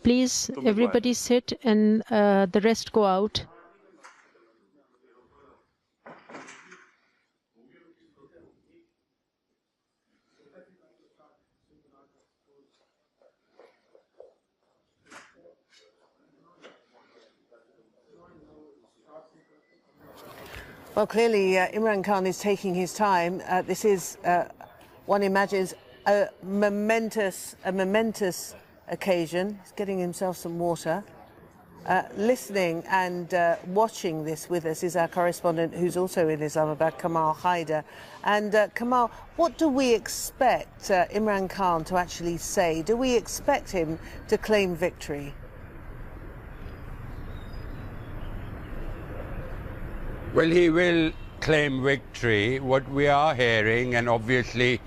Please, everybody sit and the rest go out. Well, clearly, Imran Khan is taking his time. This is, one imagines, a momentous occasion. He's getting himself some water. Listening and watching this with us is our correspondent, who's also in Islamabad, Kamal Haider. And Kamal, what do we expect Imran Khan to actually say? Do we expect him to claim victory? Well, he will claim victory. What we are hearing, and obviously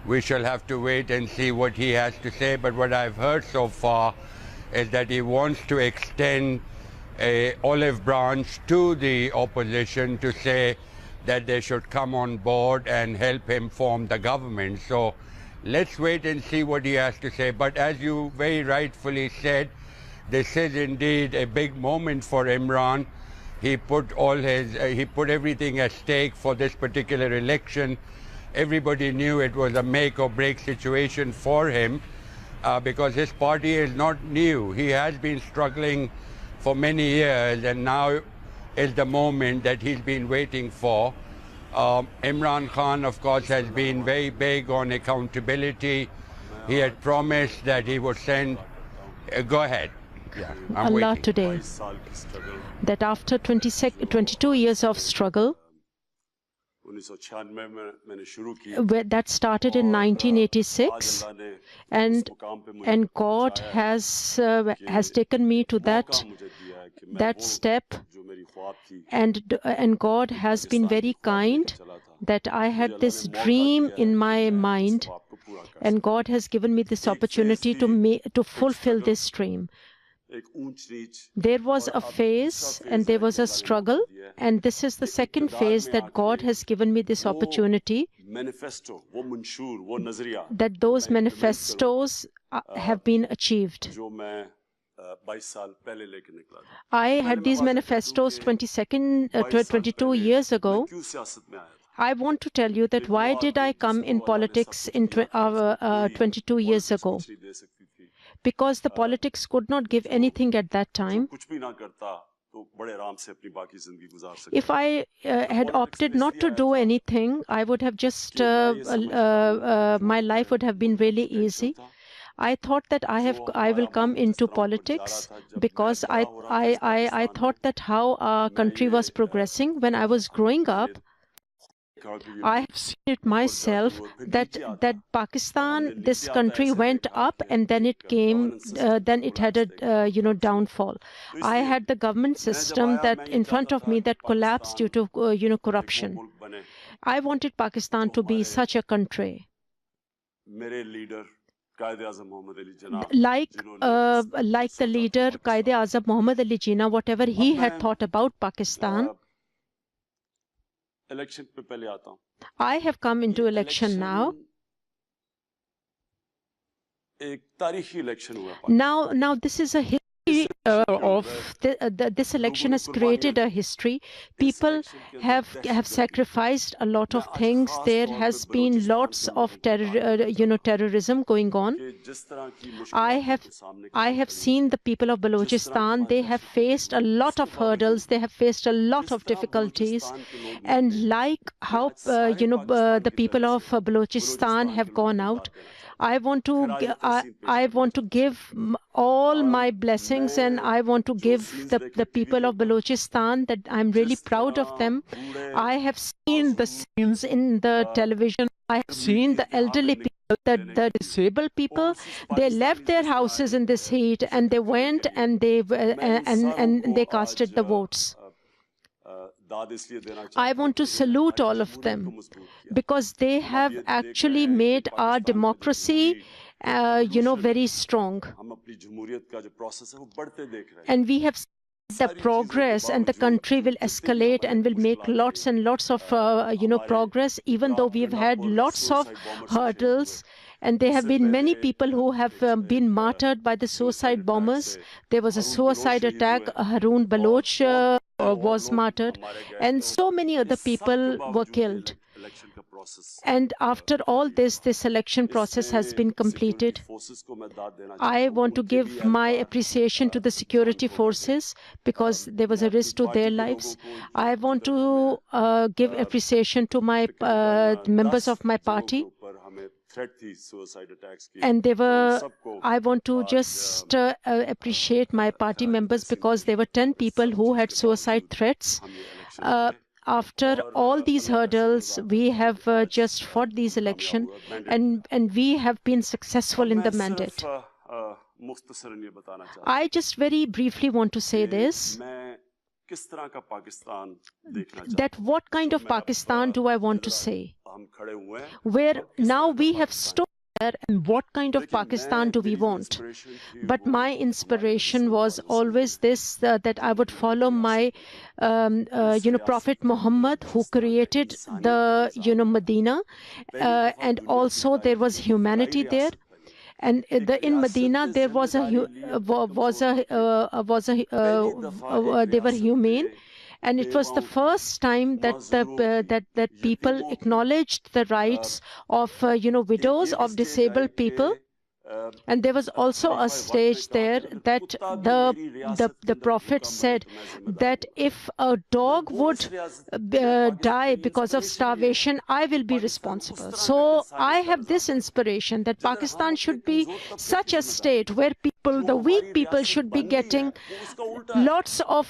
we shall have to wait and see what he has to say, but what I've heard so far is that he wants to extend an olive branch to the opposition to say that they should come on board and help him form the government. So let's wait and see what he has to say. But as you very rightfully said, this is indeed a big moment for Imran. He put everything at stake for this particular election. Everybody knew it was a make or break situation for him because his party is not new. He has been struggling for many years, and now is the moment that he's been waiting for. Imran Khan, of course, has been very big on accountability. He had promised that he would send... go ahead. Yeah, Allah today, that after 22 years of struggle, that started in 1986, and God has taken me to that step, and God has been very kind, that I had this dream in my mind, and God has given me this opportunity to fulfill this dream. There was a phase and there was a struggle, and this is the second phase that God has given me this opportunity, that those manifestos have been achieved. I had these manifestos 22 years ago. I want to tell you that why did I come in politics in 22 years ago? Because the politics could not give anything at that time. If I had opted not to do anything, I would have just, my life would have been really easy. I thought that I will come into politics because I thought that how our country was progressing. When I was growing up, I have seen it myself that Pakistan, this country went up and then it came, then it had a downfall. I had the government system that in front of me that collapsed due to corruption. I wanted Pakistan to be such a country. Like the leader Quaid-e-Azam Muhammad Ali Jinnah, whatever he had thought about Pakistan. I have come into election now. Now this is a history of this election has created a history. People have sacrificed a lot of things. There has been lots of terrorism going on. I have seen the people of Balochistan. They have faced a lot of hurdles. They have faced a lot of difficulties, and like how the people of Balochistan have gone out, I want to give all my blessings, and I want to give the people of Balochistan that I'm really proud of them. I have seen the scenes in the television. I have seen the elderly people, the disabled people. They left their houses in this heat, and they went and they casted the votes. I want to salute all of them because they have actually made our democracy, very strong. And we have seen the progress and the country will escalate and will make lots and lots of progress, even though we've had lots of hurdles. And there have been many people who have been martyred by the suicide bombers. There was a suicide attack. Haroon Baloch was martyred, and so many other people were killed. And after all this election process has been completed. I want to give my appreciation to the security forces because there was a risk to their lives. I want to give appreciation to my members of my party. And I want to just appreciate my party members because there were 10 people who had suicide threats. After all these hurdles, we have just fought these elections, and we have been successful in the mandate. I just very briefly want to say this, that what kind of Pakistan do I want to say? Where now we have stood there, and what kind of Pakistan do we want? But my inspiration was always this, that I would follow my Prophet Muhammad, who created the Medina, and also there was humanity there. And in Medina there was they were humane, and it was the first time that that people acknowledged the rights of widows of disabled people. And there was also a stage there that the Prophet said that if a dog would die because of starvation, I will be responsible. So I have this inspiration that Pakistan should be such a state where the weak people should be getting lots of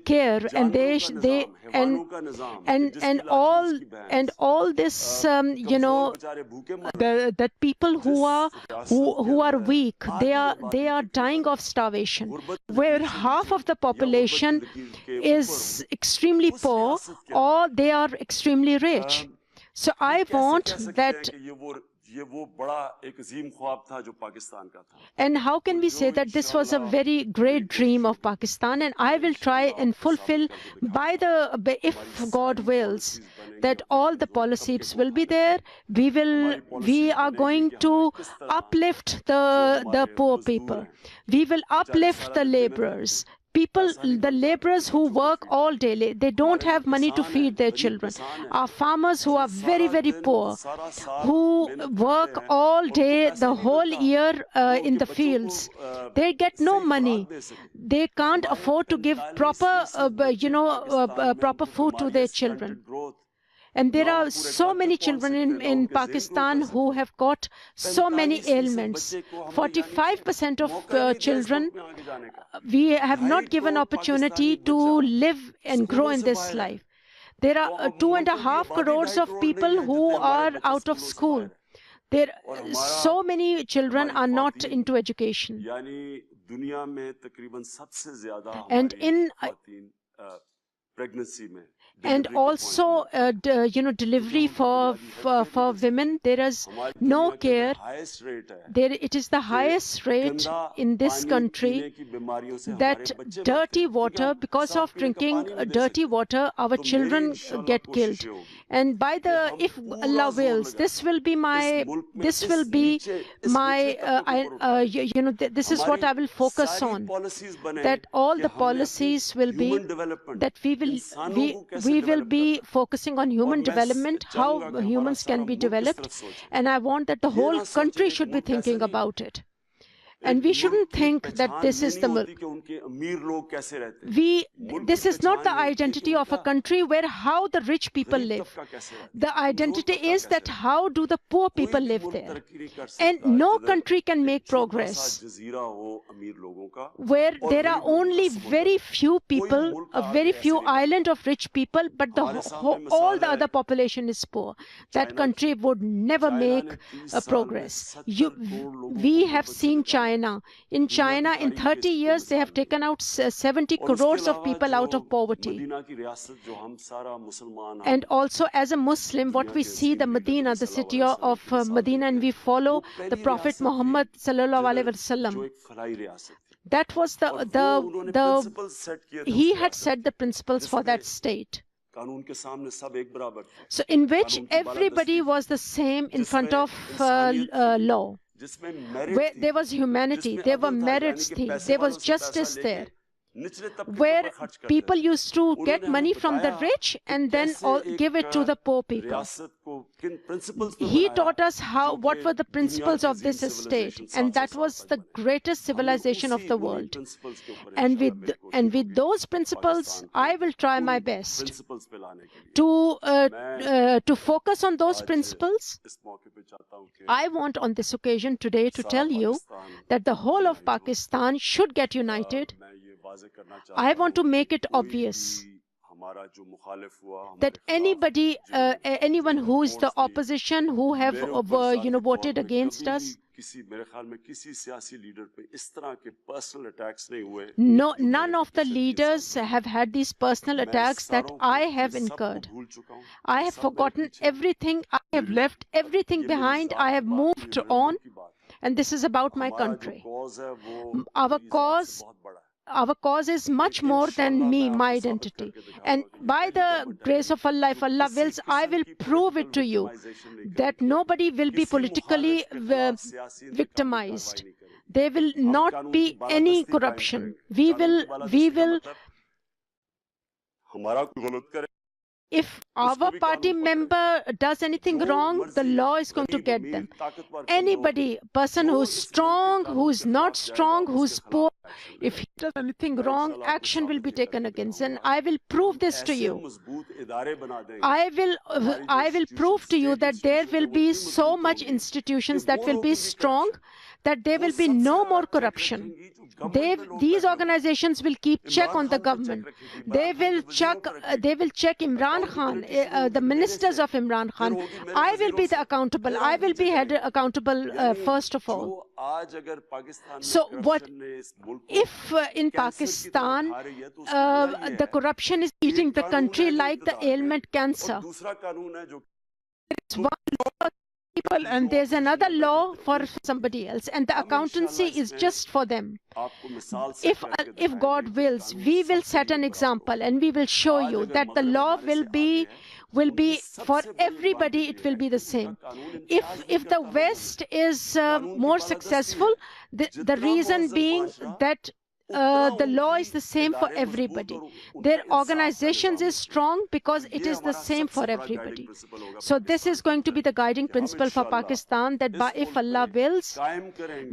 care, and all this that people who are weak, they are dying of starvation, where half of the population is extremely poor or they are extremely rich. So I want that. And how can we say that this was a very great dream of Pakistan? And I will try and fulfill if God wills, that all the policies will be there. We are going to uplift the poor people. We will uplift the laborers. The laborers who work all day, they don't have money to feed their children. Our farmers who are very, very poor, who work all day, the whole year in the fields, they get no money. They can't afford to give proper food to their children. And there are so many children in Pakistan who have got so many ailments. 45% of children, we have not given opportunity to live and grow in this life. There are 2.5 crores of people who are out of school. So many children are not into education. And in and also delivery for women, there is no care. It is the highest rate in this country that dirty water, because of drinking dirty water, our children get killed. And if Allah wills, this is what I will focus on, that all the policies will be that we will be focusing on human development, how humans can be developed, and I want that the whole country should be thinking about it. And we shouldn't think that this is this is not the identity of a country where how the rich people live. The identity is that how do the poor people live there. And no country can make progress where there are only very few people, a very few island of rich people, but all the other population is poor. That country would never make progress. We have seen China. In China, in 30 years, they have taken out 70 crores of people out of poverty. And also, as a Muslim, what we see, the Medina, the city of Medina, and we follow the Prophet Muhammad sallallahu alaihi wasallam. That was he had set the principles for that state. So in which everybody was the same in front of law, where there was humanity, there were merits, there was justice there, where people used to get money from the rich and then give it to the poor people. He taught us what were the principles of this estate, and that was the greatest civilization of the world. And with those principles, I will try my best to focus on those principles. I want on this occasion today to tell you that the whole of Pakistan should get united. I want to make it obvious that anyone who is the opposition, who have voted against us, none of the leaders have had these personal attacks that I have incurred. I have forgotten everything. I have left everything behind. I have moved on, and this is about my country. Our cause is much more than me, my identity. And by the grace of Allah, if Allah wills, I will prove it to you that nobody will be politically victimized. There will not be any corruption. If our party member does anything wrong, the law is going to get them. Anybody, person who's strong, who's not strong, who's poor, if he does anything wrong, action will be taken against. And I will prove this to you. I will prove to you that there will be so much institutions that will be strong, that there will be no more corruption. These organizations will keep check on the government. They will check Imran Khan, the ministers of Imran Khan. I will be the accountable. I will be accountable first of all. So what if in Pakistan the corruption is eating the country like the ailment cancer? It's one law people and there's another law for somebody else, and the accountancy is just for them. If God wills, we will set an example and we will show you that the law will be for everybody. It will be the same. If the West is more successful, the reason being that the law is the same for everybody. Their organizations is strong because it is the same for everybody. So this is going to be the guiding principle for Pakistan, that if Allah wills,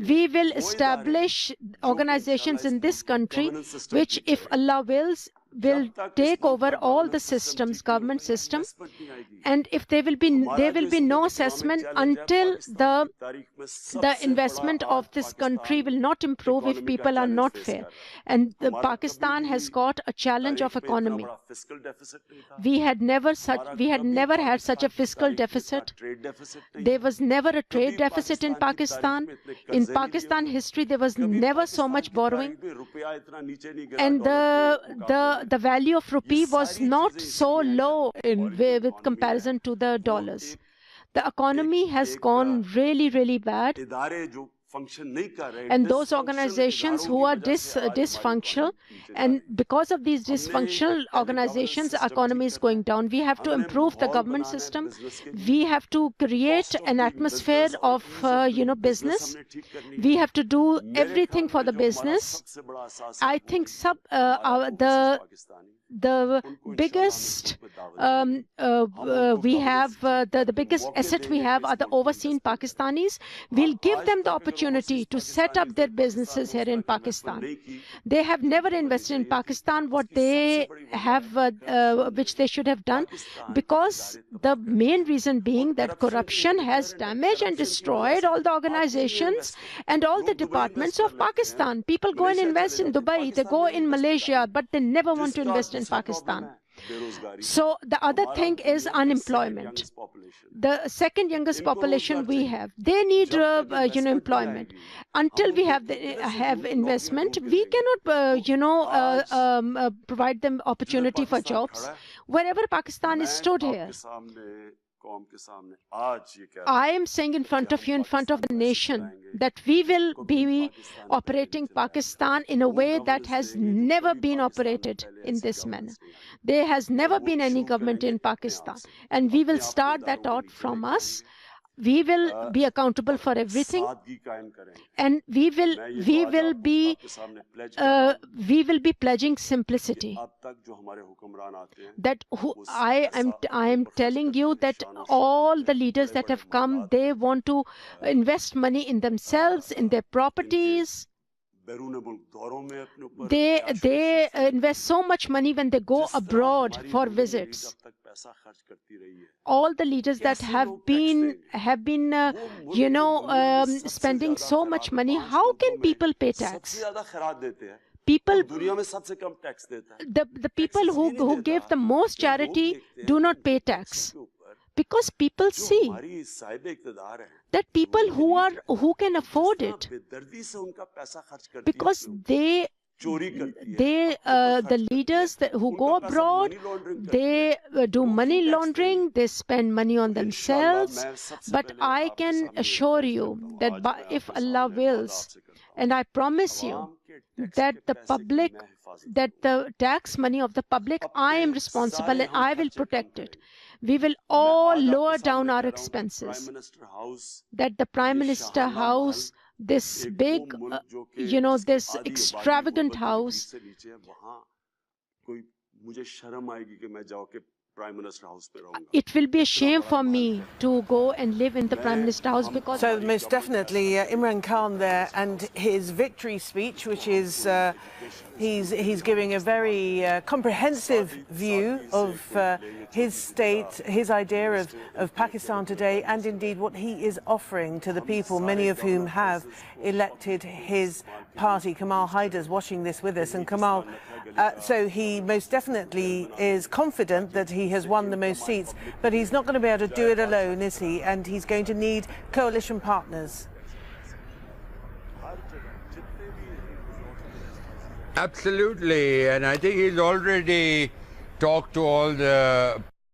we will establish organizations in this country which, if Allah wills, will take over all the systems, government system, and if there will be no assessment until the investment of this country will not improve if people are not fair. And Pakistan has got a challenge of economy. We had never had such a fiscal deficit. There was never a trade deficit in Pakistan. In Pakistan history, there was never so much borrowing, and the value of rupee was not so low with comparison to the dollars. The economy has gone really, really bad. And those organizations who are dysfunctional, and because of these dysfunctional organizations, the economy is going down. We have to improve the government system. We have to create an atmosphere of business. We have to do everything for the business. I think the biggest the biggest asset we have are the overseas Pakistanis. We'll give them the opportunity to set up their businesses here in Pakistan. They have never invested in Pakistan what they have, which they should have done, because the main reason being that corruption has damaged and destroyed all the organizations and all the departments of Pakistan. People go and invest in Dubai, they go in Malaysia, but they never want to invest in Pakistan. So the other thing is unemployment. The second youngest population we have, they need employment. Until we have investment, we cannot provide them opportunity for jobs. Wherever Pakistan is stood here, I am saying in front of you, in front of the nation, that we will be operating Pakistan in a way that has never been operated in this manner. There has never been any government in Pakistan, and we will start that out from us. We will be accountable for everything, and we will be pledging simplicity. That I am telling you that all the leaders that have come, they want to invest money in themselves, in their properties. They invest so much money when they go abroad for visits. All the leaders that have been spending so much money, how can people pay tax? People, the people who give the most charity do not pay tax, because people see that people who can afford it, because the leaders who go abroad, they do money laundering, they spend money on themselves. But I can assure you that if Allah wills, and I promise you that the tax money of the public, I am responsible and I will protect it. We will all lower down our expenses. That the Prime Minister house, this big, this extravagant house, it will be a shame for me to go and live in the Prime Minister house, because... So most definitely Imran Khan there, and his victory speech, which is he's giving a very comprehensive view of his state, his idea of Pakistan today, and indeed what he is offering to the people, many of whom have elected his party. Kamal Haider's watching this with us, and Kamal, so he most definitely is confident that he has won the most seats, but he's not going to be able to do it alone, is he? And he's going to need coalition partners. Absolutely, and I think he's already talked to all the